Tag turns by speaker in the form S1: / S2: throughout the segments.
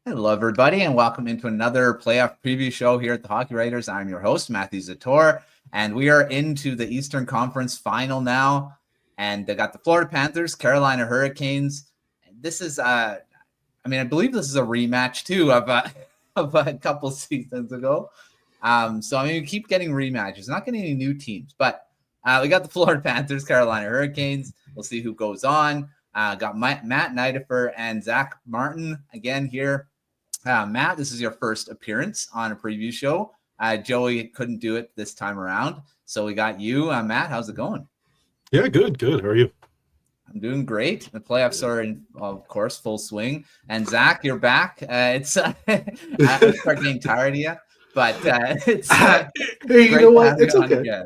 S1: Hello, everybody, and welcome into another playoff preview show here at the Hockey Writers. I'm your host, Matthew Zator, and we are into the Eastern Conference final now. And they got the Florida Panthers, Carolina Hurricanes. This is, I believe this is a rematch too of a couple seasons ago. We keep getting rematches, not getting any new teams, but we got the Florida Panthers, Carolina Hurricanes. We'll see who goes on. Got Matt Nidiffer and Zach Martin again here. Matt, this is your first appearance on a preview show. Joey couldn't do it this time around, so we got you. Matt, how's it going?
S2: Yeah, good. How are you?
S1: I'm doing great. The playoffs are in, of course, full swing. And Zach, you're back. I start getting tired of you, but it's
S3: hey, you know what? It's okay.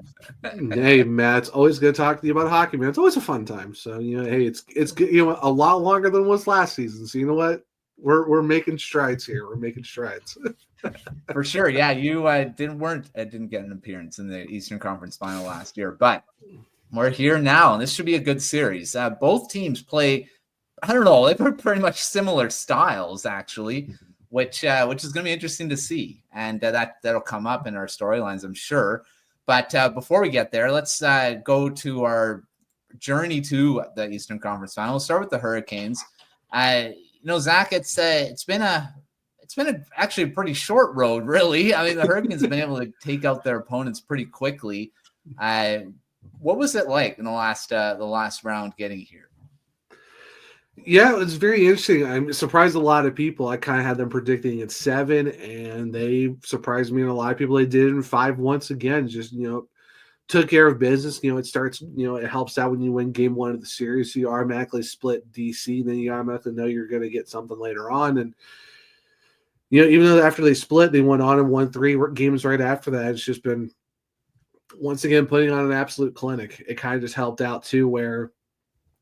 S3: Hey, Matt, it's always good to talk to you about hockey, man. It's always a fun time. So hey, it's good. A lot longer than it was last season. So you know what? We're making strides here. We're making strides.
S1: For sure. Yeah, you didn't get an appearance in the Eastern Conference Final last year, but we're here now, and this should be a good series. Both teams play, I don't know, they play pretty much similar styles, actually, which is going to be interesting to see. And that'll come up in our storylines, I'm sure. But before we get there, let's go to our journey to the Eastern Conference Final. We'll start with the Hurricanes. Zach, it's been actually a pretty short road, really. I mean, the Hurricanes have been able to take out their opponents pretty quickly. What was it like in the last round getting here?
S3: Yeah, it's very interesting. I'm surprised a lot of people. I kind of had them predicting at 7, and they surprised me and a lot of people. They did it in 5 once again. Just took care of business. It starts. It helps out when you win game 1 of the series. So you automatically split DC, then you automatically know you're going to get something later on. And even though after they split, they went on and won 3 games right after that. It's just been once again putting on an absolute clinic. It kind of just helped out too, where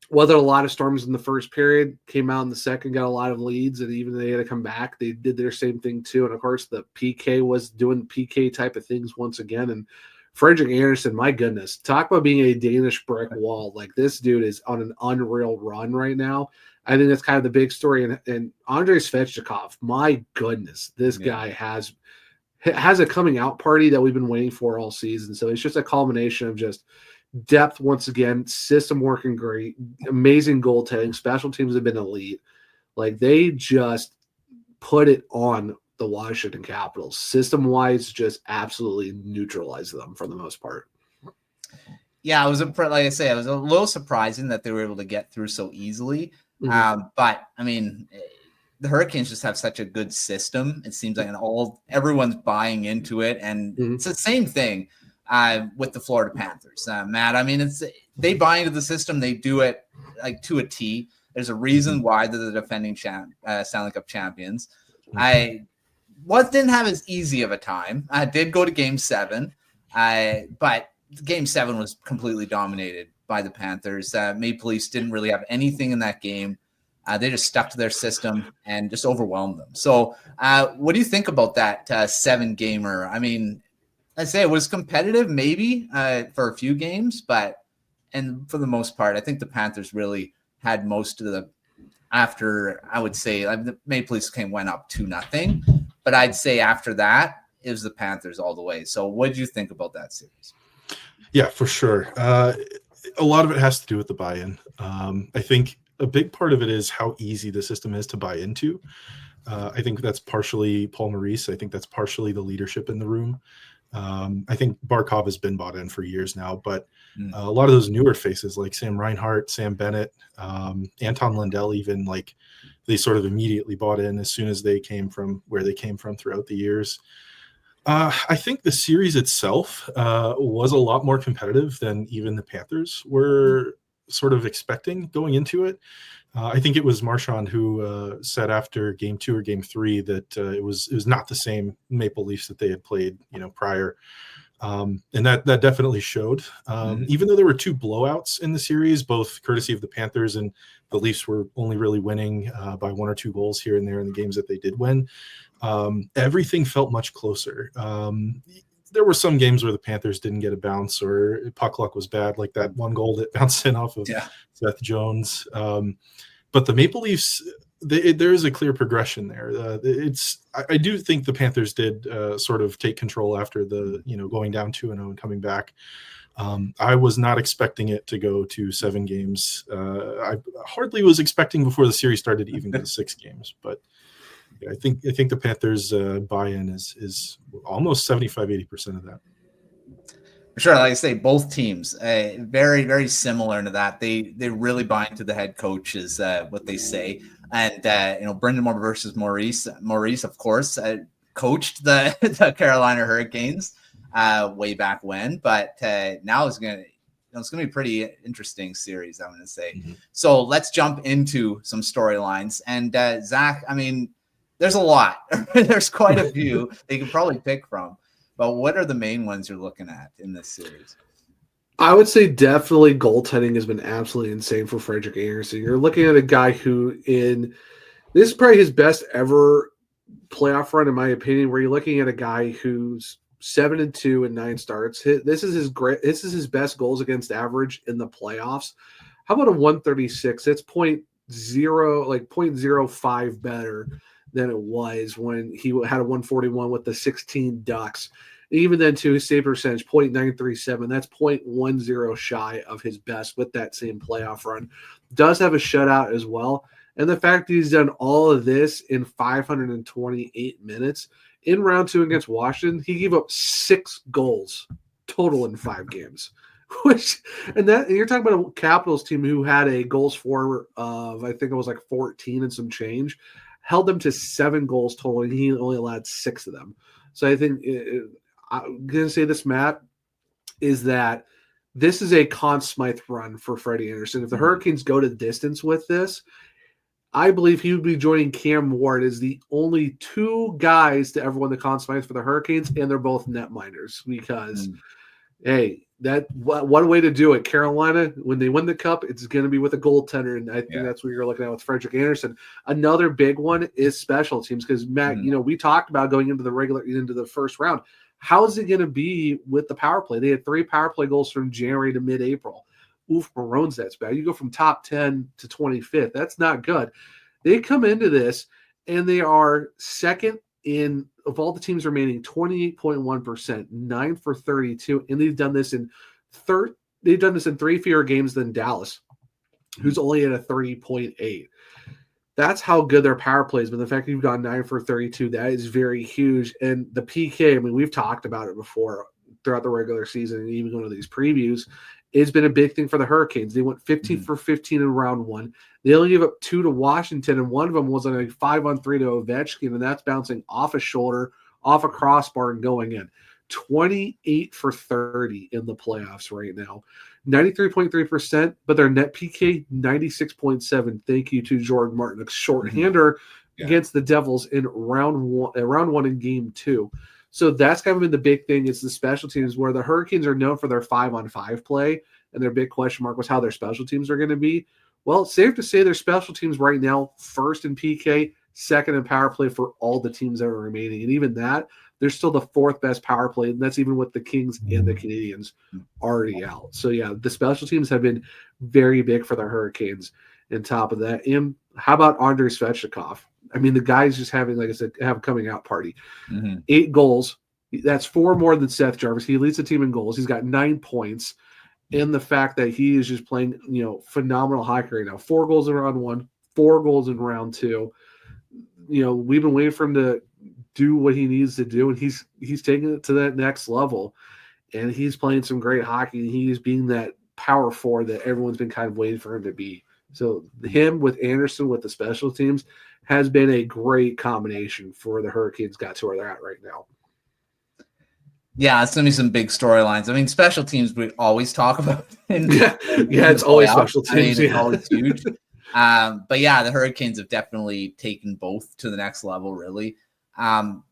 S3: whether a lot of storms in the first period, came out in the second, got a lot of leads, and even they had to come back, they did their same thing too. And of course, the PK was doing PK type of things once again. And Frederick Anderson, my goodness, talk about being a Danish brick wall. Like, this dude is on an unreal run right now. I think that's kind of the big story. And Andrei Svechnikov, my goodness, this guy has a coming out party that we've been waiting for all season. So it's just a culmination of just depth once again, system working great, amazing goaltending, special teams have been elite. Like, they just put it on the Washington Capitals. System-wise, just absolutely neutralize them for the most part.
S1: Yeah, it was like I say, it was a little surprising that they were able to get through so easily. But I mean, the Hurricanes just have such a good system. It seems like everyone's buying into it, and it's the same thing with the Florida Panthers. Matt, I mean, they buy into the system. They do it like to a T. There's a reason why they're the defending Stanley Cup champions. Didn't have as easy of a time. I did go to Game 7, but Game 7 was completely dominated by the Panthers. Maple Leafs didn't really have anything in that game. They just stuck to their system and just overwhelmed them. So what do you think about that 7-gamer? I mean, I'd say it was competitive maybe for a few games, and for the most part, I think the Panthers really had most of the after, I would say, the Maple Leafs went up 2-0, but I'd say after that, it was the Panthers all the way. So what did you think about that series?
S2: Yeah, for sure. A lot of it has to do with the buy-in. I think a big part of it is how easy the system is to buy into. I think that's partially Paul Maurice. I think that's partially the leadership in the room. I think Barkov has been bought in for years now, but a lot of those newer faces like Sam Reinhart, Sam Bennett, Anton Lundell, even, like, they sort of immediately bought in as soon as they came from where they came from throughout the years. I think the series itself was a lot more competitive than even the Panthers were sort of expecting going into it. I think it was Marchand who said after Game 2 or Game 3 that it was not the same Maple Leafs that they had played, prior, and that definitely showed. Even though there were 2 blowouts in the series, both courtesy of the Panthers, and the Leafs were only really winning by 1 or 2 goals here and there in the games that they did win. Everything felt much closer. There were some games where the Panthers didn't get a bounce or puck luck was bad, like that one goal that bounced in off of Seth Jones. But the Maple Leafs, there is a clear progression there. I do think the Panthers did sort of take control after the going down 2-0 and coming back. I was not expecting it to go to 7 games. I hardly was expecting before the series started to even go to 6 games. But yeah, I think the Panthers buy-in is almost 75-80% of that.
S1: Sure, like I say, both teams very, very similar to that. They really buy into the head coach is what they say, and Brind'Amour versus Maurice. Maurice, of course, coached the Carolina Hurricanes way back when, but now it's gonna be a pretty interesting series, I'm gonna say. Mm-hmm. So let's jump into some storylines. And Zach, I mean, there's a lot. There's quite a few that you can probably pick from. But what are the main ones you're looking at in this series?
S3: I would say definitely goaltending has been absolutely insane for Frederik Andersen. You're looking at a guy who this is probably his best ever playoff run, in my opinion, where you're looking at a guy who's 7-2 in 9 starts. This is his best goals against average in the playoffs. How about a 136? It's 0.05 better than it was when he had a 141 with the 16 Ducks. Even then, too, his save percentage, 0.937. That's 0.10 shy of his best with that same playoff run. Does have a shutout as well. And the fact that he's done all of this in 528 minutes. In round 2 against Washington, he gave up 6 goals total in 5 games. And you're talking about a Capitals team who had a goals for of, I think it was like 14 and some change. Held them to 7 goals total, and he only allowed 6 of them. So I think I'm going to say this, Matt, is that this is a Conn Smythe run for Freddie Andersen. If the Hurricanes go to the distance with this, I believe he would be joining Cam Ward as the only 2 guys to ever win the Conn Smythe for the Hurricanes, and they're both netminders because, hey, what a way to do it. Carolina, when they win the cup, it's going to be with a goaltender, and I think that's what you're looking at with Frederik Andersen. Another big one is special teams because, Matt, we talked about going into the first round. How is it going to be with the power play? They had 3 power play goals from January to mid-April. Oof, Maroons, that's bad. You go from top 10 to 25th. That's not good. They come into this, and they are second of all the teams remaining, 28.1%, 9 for 32, and they've done this in 3 fewer games than Dallas, who's only at a 30.8. That's how good their power play is. But the fact that you've gone 9 for 32, that is very huge. And the PK, I mean, we've talked about it before throughout the regular season and even going to these previews. It's been a big thing for the Hurricanes. They went 15 for 15 in round 1. They only gave up 2 to Washington, and one of them was on a 5-on-3 to Ovechkin, and that's bouncing off a shoulder, off a crossbar, and going in. 28 for 30 in the playoffs right now. 93.3%, but their net PK, 96.7. Thank you to Jordan Martin, a shorthander against the Devils in round one in game 2. So that's kind of been the big thing is the special teams where the Hurricanes are known for their 5-on-5 play, and their big question mark was how their special teams are going to be. Well, it's safe to say their special teams right now, first in PK, second in power play for all the teams that are remaining. And even that, they're still the 4th best power play, and that's even with the Kings and the Canadiens already out. So, yeah, the special teams have been very big for the Hurricanes. And top of that, how about Andrei Svechnikov? I mean, the guy's just having, like I said, have a coming out party. 8 goals. That's 4 more than Seth Jarvis. He leads the team in goals. He's got 9 points. And the fact that he is just playing, phenomenal hockey right now. 4 goals in round 1, 4 goals in round 2. We've been waiting for him to do what he needs to do, and he's taking it to that next level. And he's playing some great hockey, and he's being that power forward that everyone's been kind of waiting for him to be. So him with Andersen with the special teams has been a great combination for the Hurricanes got to where they're at right now.
S1: Yeah, it's going to be some big storylines. I mean, special teams we always talk about.
S3: It's always special teams.
S1: It's always huge. But yeah, the Hurricanes have definitely taken both to the next level, really. Matt,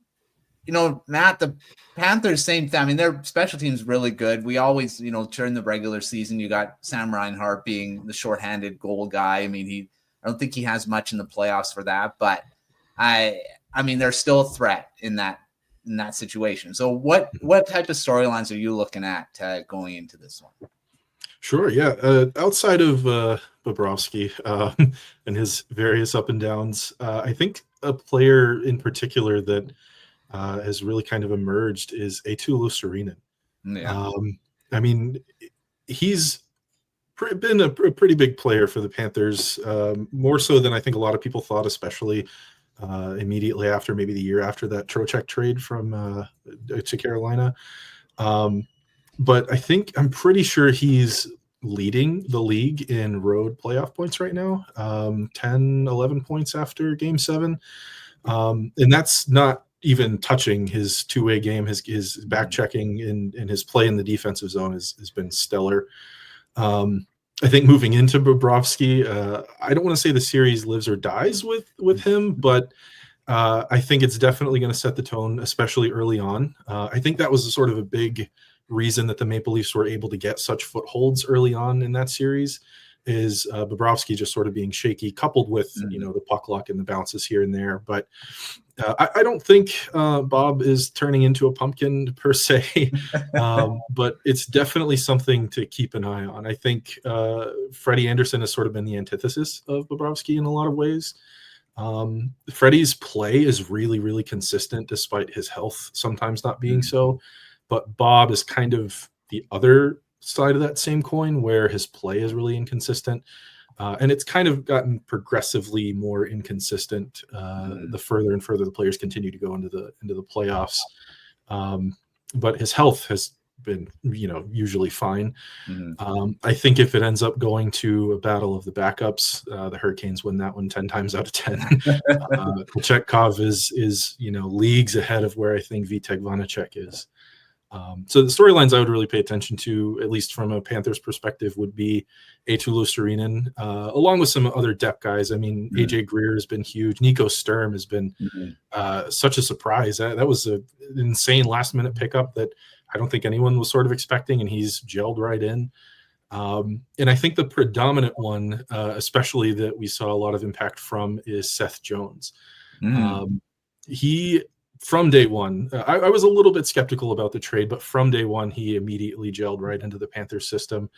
S1: the Panthers, same thing. I mean, their special teams really good. We always, during the regular season, you got Sam Reinhart being the shorthanded goal guy. I mean, I don't think he has much in the playoffs for that, but I mean, they're still a threat in that situation. So what type of storylines are you looking at going into this one?
S2: Sure, yeah. Outside of Bobrovsky and his various up and downs, I think a player in particular that has really kind of emerged is Eetu Luostarinen.
S1: Yeah.
S2: I mean, he's been a pretty big player for the Panthers, more so than I think a lot of people thought, especially immediately after, maybe the year after that Trocheck trade from to Carolina. But I'm pretty sure he's leading the league in road playoff points right now, 10, 11 points after Game 7. And that's not even touching his two-way game. His back checking and his play in the defensive zone has been stellar. I think moving into Bobrovsky, I don't want to say the series lives or dies with him, but I think it's definitely going to set the tone, especially early on. I think that was sort of a big reason that the Maple Leafs were able to get such footholds early on in that series is Bobrovsky just sort of being shaky, coupled with the puck luck and the bounces here and there. But I don't think Bob is turning into a pumpkin per se, but it's definitely something to keep an eye on. I think Freddie Anderson has sort of been the antithesis of Bobrovsky in a lot of ways. Freddie's play is really, really consistent despite his health sometimes not being so. But Bob is kind of the other side of that same coin where his play is really inconsistent. And it's kind of gotten progressively more inconsistent the further and further the players continue to go into the playoffs. But his health has been, usually fine. I think if it ends up going to a battle of the backups, the Hurricanes win that one 10 times out of 10. Kochetkov is leagues ahead of where I think Vitek Vanacek is. So the storylines I would really pay attention to, at least from a Panthers perspective, would be Eetu Luostarinen, along with some other depth guys. I mean, AJ Greer has been huge. Nico Sturm has been such a surprise. That was an insane last-minute pickup that I don't think anyone was sort of expecting, and he's gelled right in. And I think the predominant one, especially that we saw a lot of impact from, is Seth Jones. He... From day one, I was a little bit skeptical about the trade, but from day one, he immediately gelled right into the Panthers system.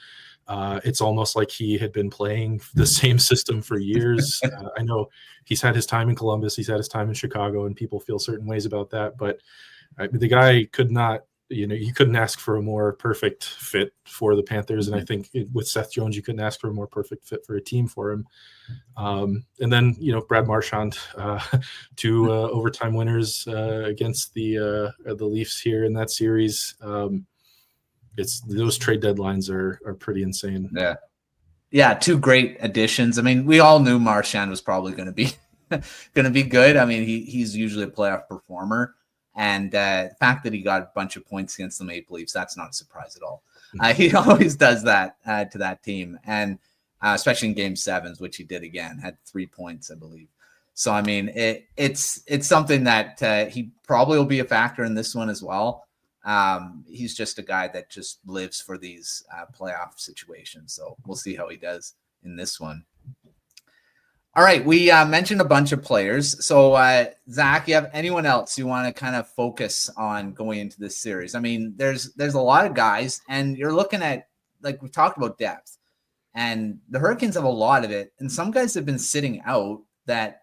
S2: It's almost like he had been playing the same system for years. I know he's had his time in Columbus, he's had his time in Chicago, and people feel certain ways about that. But the guy could not, you couldn't ask for a more perfect fit for the Panthers. And I think with Seth Jones, you couldn't ask for a more perfect fit for a team for him. And then, Brad Marchand, two overtime winners against the Leafs here in that series. Those trade deadlines are pretty insane.
S1: Yeah, two great additions. I mean, we all knew Marchand was probably going to be good. I mean, he's usually a playoff performer, and the fact that he got a bunch of points against the Maple Leafs, that's not a surprise at all. He always does that to that team, and especially in Game 7s, which he did again, had 3 points, I believe. So, I mean, it's something that he probably will be a factor in this one as well. He's just a guy that just lives for these playoff situations. So we'll see how he does in this one. All right, we mentioned a bunch of players. So, Zach, you have anyone else you want to kind of focus on going into this series? I mean, there's a lot of guys, and you're looking at, like we talked about, depth. And the Hurricanes have a lot of it. And some guys have been sitting out that,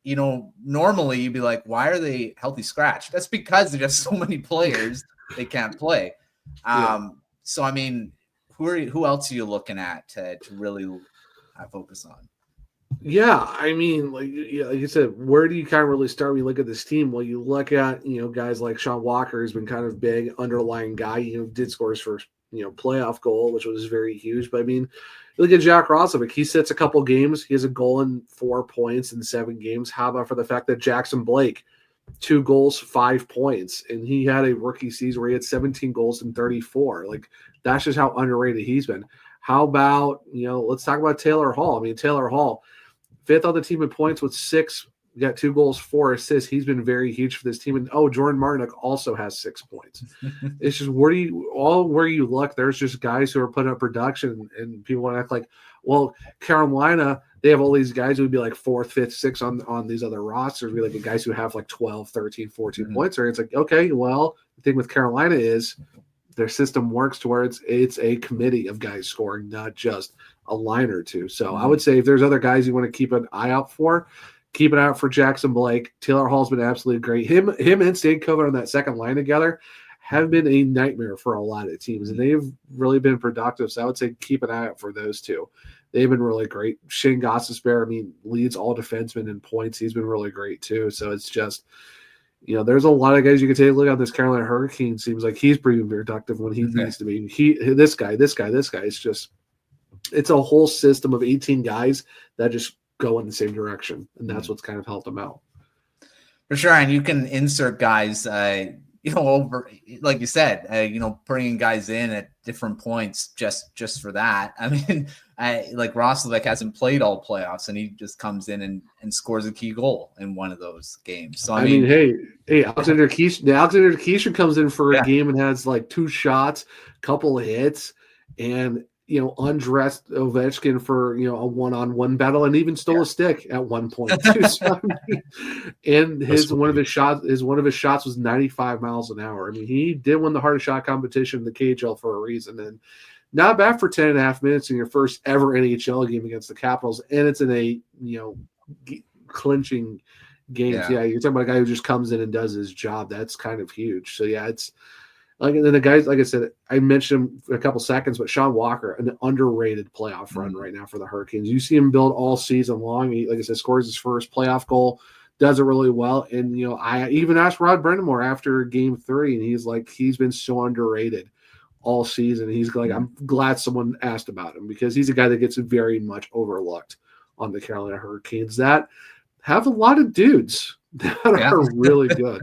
S1: normally you'd be like, why are they healthy scratch? That's because there's just so many players they can't play. So, I mean, who else are you looking at to really focus on?
S3: Yeah, I mean, like you said, where do you kind of really start when you look at this team? Well, you look at, guys like Sean Walker has been kind of big, underlying guy, did score his first, playoff goal, which was very huge. But I mean, you look at Jack Roslovic, he sits a couple games. He has a goal and 4 points in 7 games. How about for the fact that Jackson Blake, 2 goals, 5 points, and he had a rookie season where he had 17 goals and 34. Like, that's just how underrated he's been. How about, let's talk about Taylor Hall. I mean, Taylor Hall, 5th on the team in points with 6. Got 2 goals, 4 assists. He's been very huge for this team. And Jordan Martinook also has 6 points. It's just where you look, there's just guys who are putting up production, and people want to act like, well, Carolina, they have all these guys who would be like 4th, 5th, 6th on these other rosters. Be like the guys who have like 12, 13, 14 points. Or it's like, okay, well, the thing with Carolina is their system works to where it's a committee of guys scoring, not just a line or two. So I would say if there's other guys you want to keep an eye out for, keep an eye out for Jackson Blake. Taylor Hall's been absolutely great. Him and Stankovic on that second line together have been a nightmare for a lot of teams, and they've really been productive. So I would say keep an eye out for those two. They've been really great. Shane Gostisbehere, I mean, leads all defensemen in points. He's been really great too. So it's just, there's a lot of guys you can take a look at. This Carolina Hurricane seems like he's pretty productive when he needs to be. This guy. It's just, it's a whole system of 18 guys that just go in the same direction, and that's what's kind of helped them out.
S1: For sure, and you can insert guys, over, like you said, bringing guys in at different points just for that. I mean, like Roslovic hasn't played all playoffs, and he just comes in and scores a key goal in one of those games. So I mean,
S3: hey, Alexander Keisha comes in for a game and has like 2 shots, couple of hits, and undressed Ovechkin for a one-on-one battle, and even stole a stick at one point too. So, and one of his shots was 95 miles an hour. I mean, he did win the hardest shot competition in the KHL for a reason, and not bad for 10.5 minutes in your first ever NHL game against the Capitals, and it's in a clinching game. Yeah, you're talking about a guy who just comes in and does his job. That's kind of huge. So yeah, it's. And then the guys, like I said, I mentioned him for a couple seconds, but Sean Walker, an underrated playoff run right now for the Hurricanes. You see him build all season long. He, like I said, scores his first playoff goal, does it really well. And, I even asked Rod Brind'Amour after game 3, and he's like, he's been so underrated all season. He's like, I'm glad someone asked about him because he's a guy that gets very much overlooked on the Carolina Hurricanes that have a lot of dudes that are really good.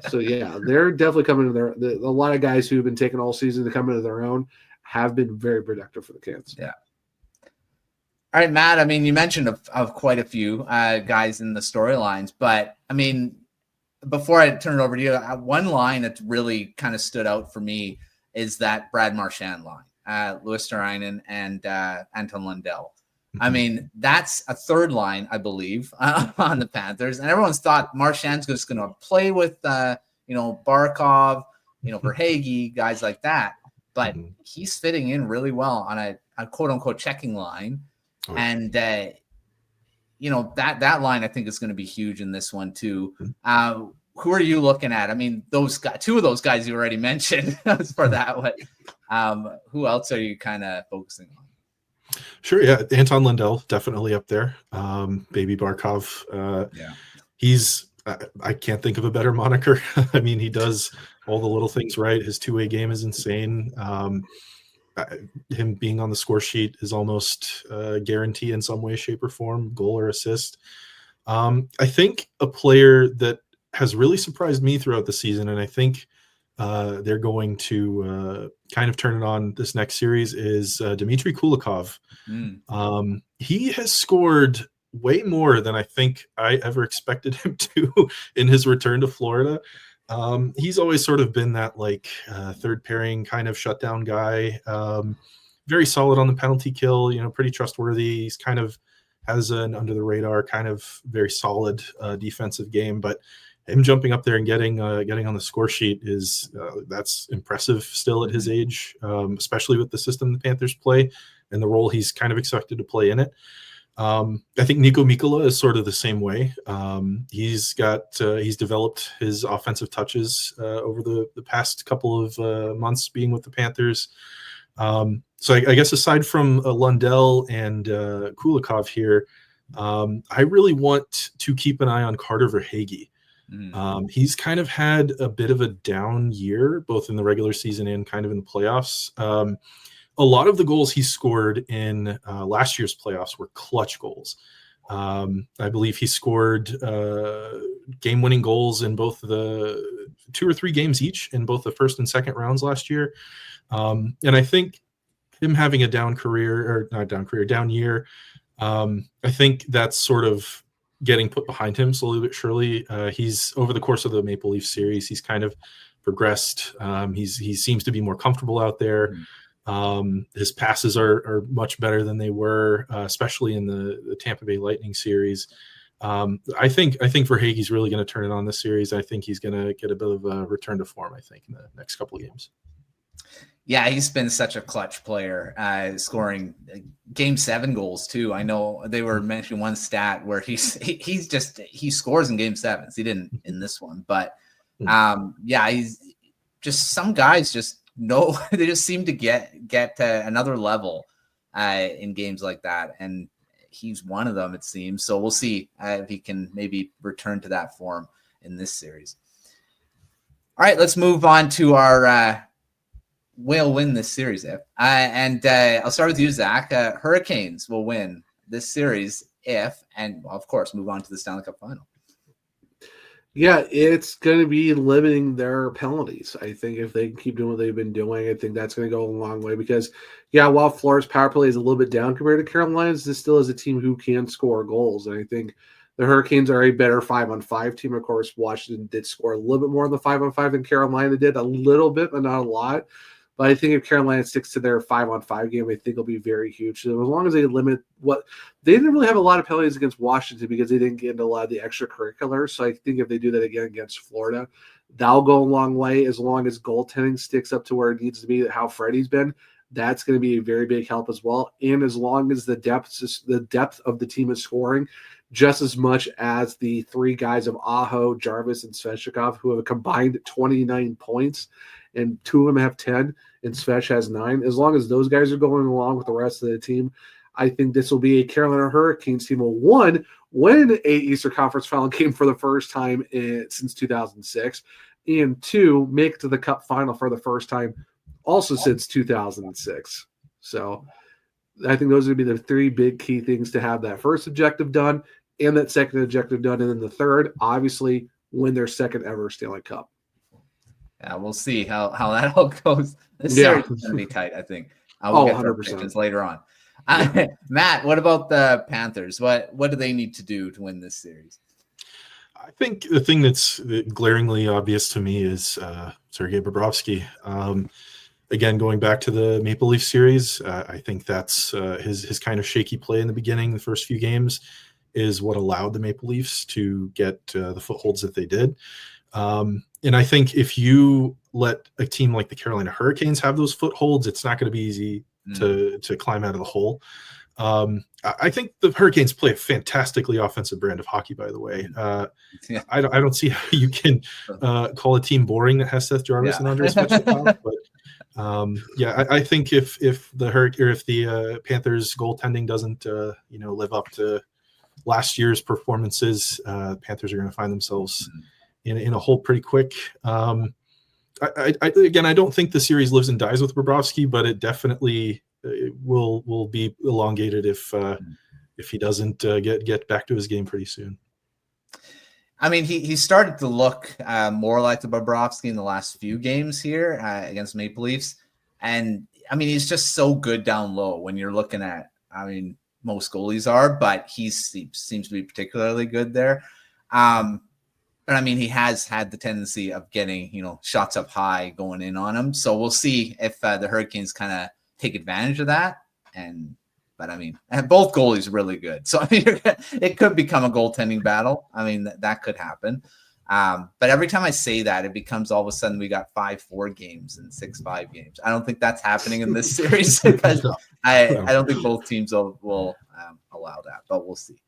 S3: So yeah, they're definitely coming to a lot of guys who've been taking all season to come into their own have been very productive for the Canes.
S1: Yeah. All right, Matt. I mean, you mentioned of quite a few guys in the storylines, but I mean, before I turn it over to you, one line that really kind of stood out for me is that Brad Marchand line, Louis Turainen and Anton Lundell. I mean, that's a third line, I believe, on the Panthers. And everyone's thought Marchand's just going to play with, Barkov, Verhaeghe, guys like that. But he's fitting in really well on a quote-unquote checking line. Oh, yeah. And, that line I think is going to be huge in this one too. Who are you looking at? I mean, those guys, 2 of those guys you already mentioned for that one. Who else are you kind of focusing on?
S2: Sure, yeah. Anton Lundell, definitely up there. Baby Barkov. He's I can't think of a better moniker. I mean, he does all the little things right. His two-way game is insane. Him being on the score sheet is almost a guarantee in some way, shape, or form, goal or assist. I think a player that has really surprised me throughout the season, and I think they're going to kind of turn it on this next series, is Dmitry Kulikov. He has scored way more than I think I ever expected him to in his return to Florida. He's always sort of been that third pairing kind of shutdown guy. Very solid on the penalty kill, pretty trustworthy. He's kind of has an under the radar kind of very solid defensive game, but him jumping up there and getting on the score sheet that's impressive still at his age, especially with the system the Panthers play and the role he's kind of expected to play in it. I think Nico Mikkola is sort of the same way. He's developed his offensive touches over the past couple of months being with the Panthers. So I guess aside from Lundell and Kulikov here, I really want to keep an eye on Carter Verhaeghe. He's kind of had a bit of a down year, both in the regular season and kind of in the playoffs. A lot of the goals he scored in last year's playoffs were clutch goals. I believe he scored game-winning goals in both the 2 or 3 games each in both the first and second rounds last year. And I think him having a down year, I think that's sort of getting put behind him slowly but surely. He's over the course of the Maple Leaf series, he's kind of progressed. He seems to be more comfortable out there. His passes are much better than they were, especially in the Tampa Bay Lightning series. I think Verhaeghe's really going to turn it on this series. I think he's going to get a bit of a return to form, I think, in the next couple of games.
S1: Yeah, he's been such a clutch player, scoring Game 7 goals too. I know they were mentioning one stat where he scores in Game 7s. He didn't in this one, but yeah, he's just, some guys just know they just seem to get to another level in games like that, and he's one of them, it seems. So we'll see if he can maybe return to that form in this series. All right, let's move on to our will win this series. And I'll start with you, Zach. Hurricanes will win this series if, and of course, move on to the Stanley Cup final.
S3: Yeah, it's going to be limiting their penalties. I think if they can keep doing what they've been doing, I think that's going to go a long way because, yeah, while Florida's power play is a little bit down compared to Carolina's, this still is a team who can score goals. And I think the Hurricanes are a better 5-on-5 team. Of course, Washington did score a little bit more in the 5-on-5 than Carolina did, a little bit, but not a lot. But I think if Carolina sticks to their 5-on-5 game, I think it'll be very huge. So as long as they limit what they didn't really have a lot of penalties against Washington because they didn't get into a lot of the extracurriculars. So I think if they do that again against Florida, that'll go a long way. As long as goaltending sticks up to where it needs to be, how Freddie's been, that's going to be a very big help as well. And as long as the depth of the team is scoring just as much as the three guys of Aho, Jarvis, and Svechnikov, who have a combined 29 points, and two of them have 10, and Svech has 9. As long as those guys are going along with the rest of the team, I think this will be a Carolina Hurricanes team will, one, win a Eastern Conference final game for the first time since 2006, and two, make it to the Cup final for the first time also since 2006. So I think those would be the three big key things to have that first objective done and that second objective done. And then the third, obviously, win their second ever Stanley Cup.
S1: Yeah, we'll see how that all goes. This series is going to be tight, I think. We'll get 100% later on. Matt, what about the Panthers? What do they need to do to win this series?
S2: I think the thing that's glaringly obvious to me is Sergei Bobrovsky. Again, going back to the Maple Leaf series, I think that's his kind of shaky play in the beginning, the first few games, is what allowed the Maple Leafs to get the footholds that they did. And I think if you let a team like the Carolina Hurricanes have those footholds, it's not going to be easy to climb out of the hole. I think the Hurricanes play a fantastically offensive brand of hockey, by the way. I don't see how you can call a team boring that has Seth Jarvis and Andrei Svechnikov. But I think if the Panthers goaltending doesn't live up to last year's performances, Panthers are going to find themselves in a hole pretty quick. I don't think the series lives and dies with Bobrovsky, but it definitely will be elongated if he doesn't get back to his game pretty soon.
S1: I mean, he started to look more like the Bobrovsky in the last few games here against Maple Leafs. And, I mean, he's just so good down low when you're looking at, I mean, most goalies are, but he seems to be particularly good there. But, I mean, he has had the tendency of getting, shots up high going in on him. So we'll see if the Hurricanes kind of take advantage of that. But I mean, both goalies are really good. So I mean, it could become a goaltending battle. I mean, that could happen. But every time I say that, it becomes all of a sudden we got 5-4 games and 6-5 games. I don't think that's happening in this series because I don't think both teams will allow that, but we'll see.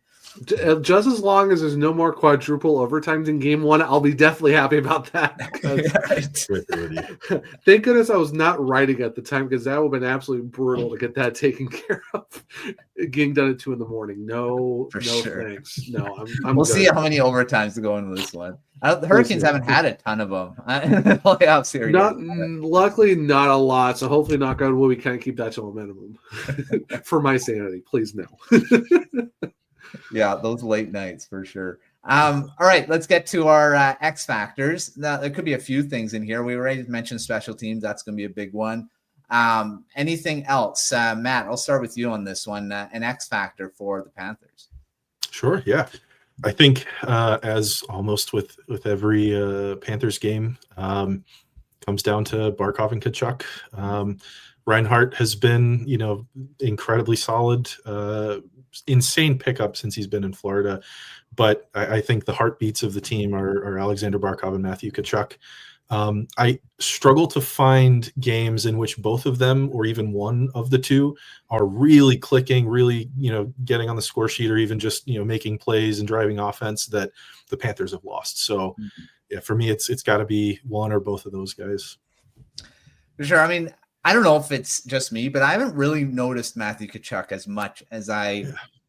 S3: Just as long as there's no more quadruple overtimes in game 1, I'll be definitely happy about that. Thank goodness I was not writing at the time because that would have been absolutely brutal to get that taken care of. Getting done at 2 a.m. No, sure. Thanks. No,
S1: we'll see how many overtimes to go into this one. The Hurricanes haven't had a ton of them in the playoff series.
S3: Luckily, not a lot. So hopefully, knock on wood, we kind of keep that to a minimum. For my sanity, please no.
S1: Yeah, those late nights for sure. All right, let's get to our X factors. Now, there could be a few things in here. We already mentioned special teams. That's going to be a big one. Anything else? Matt, I'll start with you on this one. An X factor for the Panthers.
S2: Sure, yeah. I think as almost with every Panthers game, comes down to Barkov and Tkachuk. Reinhart has been, incredibly solid. Insane pickup since he's been in Florida, but I think the heartbeats of the team are Alexander Barkov and Matthew Tkachuk. I struggle to find games in which both of them, or even one of the two, are really clicking, really, getting on the score sheet, or even just, making plays and driving offense that the Panthers have lost. So, yeah, for me, it's got to be one or both of those guys.
S1: For sure. I mean, I don't know if it's just me, but I haven't really noticed Matthew Tkachuk as much as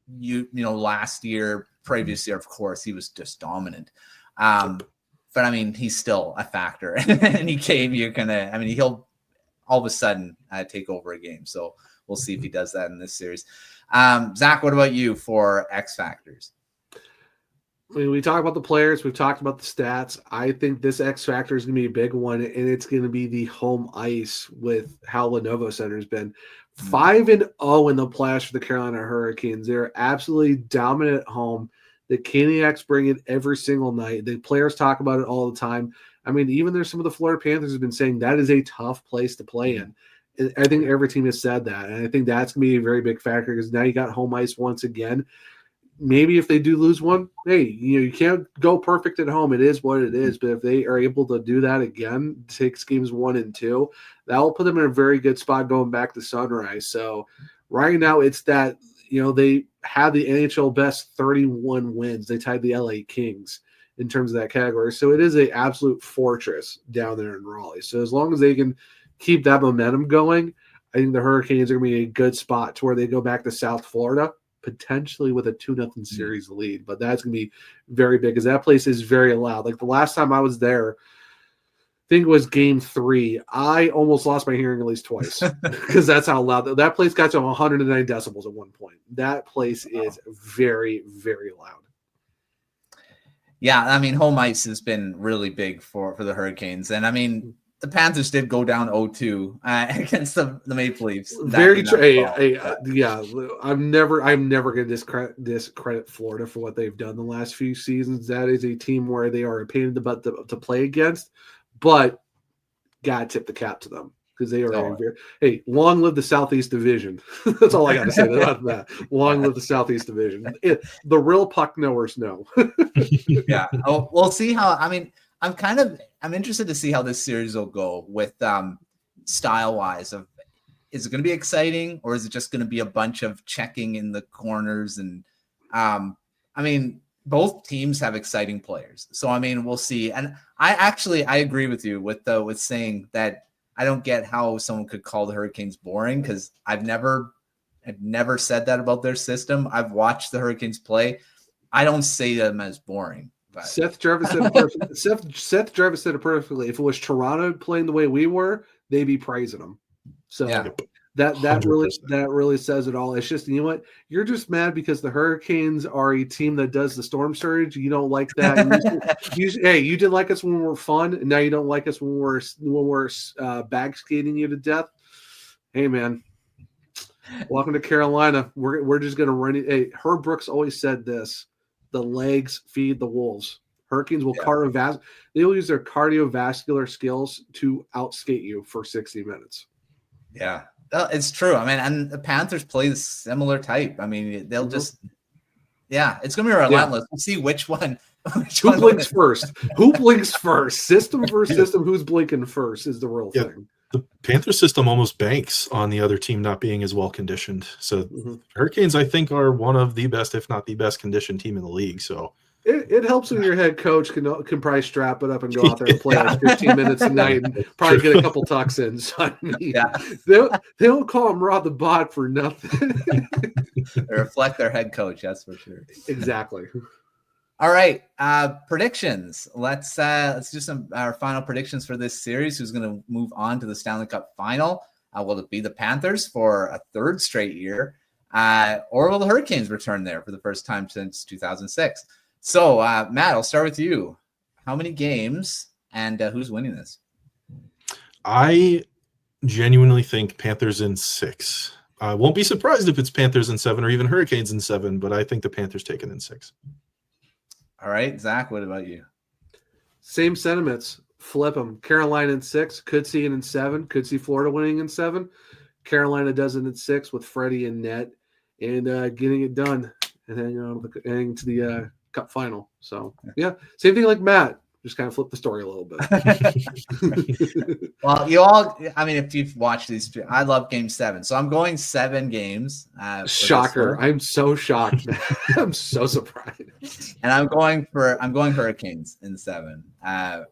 S1: last year, previous year, of course, he was just dominant. But I mean, he's still a factor, and he'll all of a sudden take over a game. So we'll see if he does that in this series. Zach, what about you for X factors?
S3: I mean, we talk about the players, we've talked about the stats. I think this X factor is going to be a big one, and it's going to be the home ice with how Lenovo Center has been. 5-0 in the playoffs for the Carolina Hurricanes. They're absolutely dominant at home. The Caniacs bring it every single night. The players talk about it all the time. I mean, even there's some of the Florida Panthers have been saying that is a tough place to play in. And I think every team has said that. And I think that's going to be a very big factor because now you got home ice once again. Maybe if they do lose one, hey, you can't go perfect at home. It is what it is. But if they are able to do that again, 6 games 1 and 2, that will put them in a very good spot going back to Sunrise. So right now it's that, they have the NHL best 31 wins. They tied the LA Kings in terms of that category. So it is an absolute fortress down there in Raleigh. So as long as they can keep that momentum going, I think the Hurricanes are going to be a good spot to where they go back to South Florida, potentially with a 2-0 series lead. But that's going to be very big because that place is very loud. Like the last time I was there, I think it was game 3. I almost lost my hearing at least twice because that's how loud that place got to 109 decibels at one point. That place is very, very loud.
S1: Yeah, I mean, home ice has been really big for the Hurricanes. And I mean, the Panthers did go down 0-2 against the Maple Leafs.
S3: Very true. Yeah, I'm never going to discredit Florida for what they've done the last few seasons. That is a team where they are a pain in the butt to play against. But gotta tip the cap to them because they are long live the Southeast Division. That's all I got to say about that. Long live the Southeast Division. The real puck knowers know.
S1: Yeah. Oh, we'll see how. I mean, I'm interested to see how this series will go with style wise. Is it going to be exciting or is it just going to be a bunch of checking in the corners? And I mean, both teams have exciting players. So, I mean, we'll see. And I agree with you with saying that I don't get how someone could call the Hurricanes boring because I've never said that about their system. I've watched the Hurricanes play. I don't say them as boring. But.
S3: Seth Jarvis said it perfectly. Seth Jarvis said it perfectly. If it was Toronto playing the way we were, they'd be praising them. So
S1: yeah.
S3: That really says it all. It's just, you know what? You're just mad because the Hurricanes are a team that does the storm surge. You don't like that. You didn't like us when we were fun, and now you don't like us when we're bag skating you to death. Hey, man, welcome to Carolina. We're just gonna run it. Hey, Herb Brooks always said this: the legs feed the wolves. Hurricanes will they will use their cardiovascular skills to outskate you for 60 minutes.
S1: Yeah. It's true. I mean, and the Panthers play the similar type. I mean, they'll just, it's going to be relentless. We'll see which one.
S3: Who blinks first? Who blinks first? System versus system. Who's blinking first is the real thing.
S2: The Panther system almost banks on the other team not being as well conditioned. So Hurricanes, I think, are one of the best, if not the best conditioned team in the league. So
S3: it helps when your head coach can probably strap it up and go out there and play like 15 minutes a night and probably get a couple tucks in. So, I mean, they don't call him Rod the Bot for nothing.
S1: They reflect their head coach, that's for sure.
S3: Exactly.
S1: All right, predictions. Let's do our final predictions for this series. Who's going to move on to the Stanley Cup Final? Will it be the Panthers for a third straight year, or will the Hurricanes return there for the first time since 2006? So, Matt, I'll start with you. How many games and who's winning this?
S2: I genuinely think Panthers in 6. I won't be surprised if it's Panthers in 7 or even Hurricanes in 7, but I think the Panthers take it in 6.
S1: All right, Zach, what about you?
S3: Same sentiments. Flip them. Carolina in 6. Could see it in 7. Could see Florida winning in 7. Carolina does it in 6 with Freddie and net and getting it done. And then, heading to the Cup Final. So, same thing like Matt. Just kind of flip the story a little bit.
S1: Well, if you've watched these, I love Game 7, so I'm going 7 games.
S3: Shocker! I'm so shocked. I'm so surprised.
S1: And I'm going Hurricanes in 7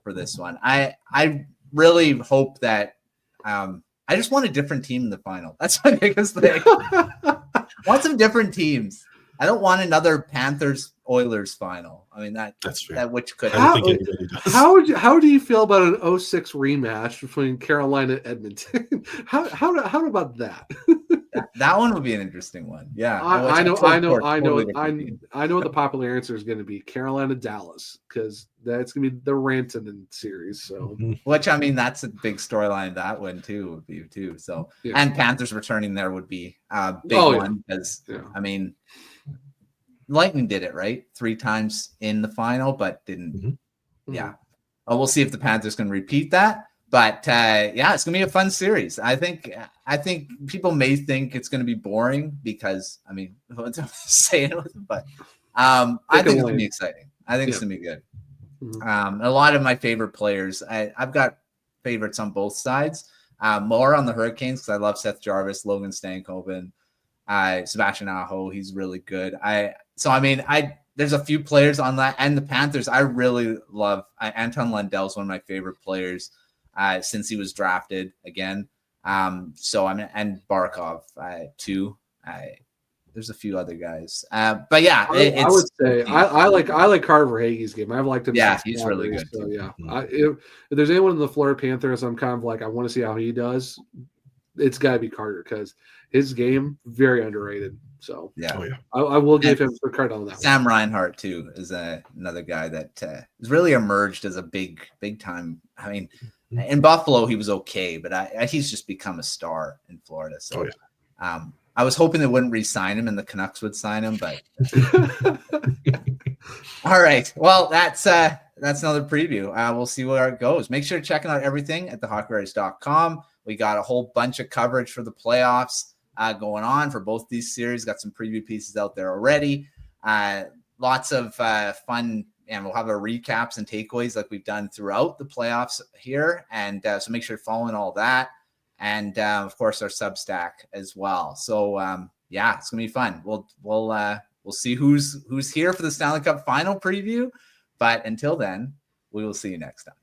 S1: for this one. I really hope that I just want a different team in the final. That's my biggest thing. I want some different teams. I don't want another Panthers Oilers final. I mean that's fair. That which could.
S2: I don't think anybody does.
S3: How do you feel about an 06 rematch between Carolina and Edmonton? How about that?
S1: That one would be an interesting one. Yeah,
S3: I know what the popular answer is going to be: Carolina Dallas, because that's going to be the Rantanen series. So,
S1: which that's a big storyline. That one too would be too. So, yeah. And Panthers returning there would be a big one because Lightning did it right 3 times in the final, but didn't. Mm-hmm. Yeah, we'll see if the Panthers can repeat that. But it's gonna be a fun series. I think people may think it's gonna be boring because what's I'm saying, but I think it's gonna be exciting. I think it's gonna be good. Mm-hmm. A lot of my favorite players. I've got favorites on both sides. More on the Hurricanes because I love Seth Jarvis, Logan Stankoven, Sebastian Aho. He's really good. There's a few players on that, and the Panthers. I really love Anton Lundell is one of my favorite players. Since he was drafted again. And Barkov too. There's a few other guys. But yeah,
S3: I would say I like Carver Hagee's game. I've liked him.
S1: Yeah, he's really good.
S3: So yeah, if there's anyone in the Florida Panthers, I'm kind of like I want to see how he does. It's got to be Carter because his game very underrated. So
S1: yeah,
S3: I will give him a credit on that.
S1: Sam Reinhart too is another guy that has really emerged as a big time. In Buffalo, he was okay, but he's just become a star in Florida. So, I was hoping they wouldn't re-sign him and the Canucks would sign him, but all right. Well, that's another preview. We'll see where it goes. Make sure to check out everything at thehockeywriters.com. We got a whole bunch of coverage for the playoffs going on for both these series. Got some preview pieces out there already. Lots of fun. And we'll have our recaps and takeaways like we've done throughout the playoffs here. And so make sure you're following all that. And of course, our Substack as well. So it's gonna be fun. We'll see who's here for the Stanley Cup final preview. But until then, we will see you next time.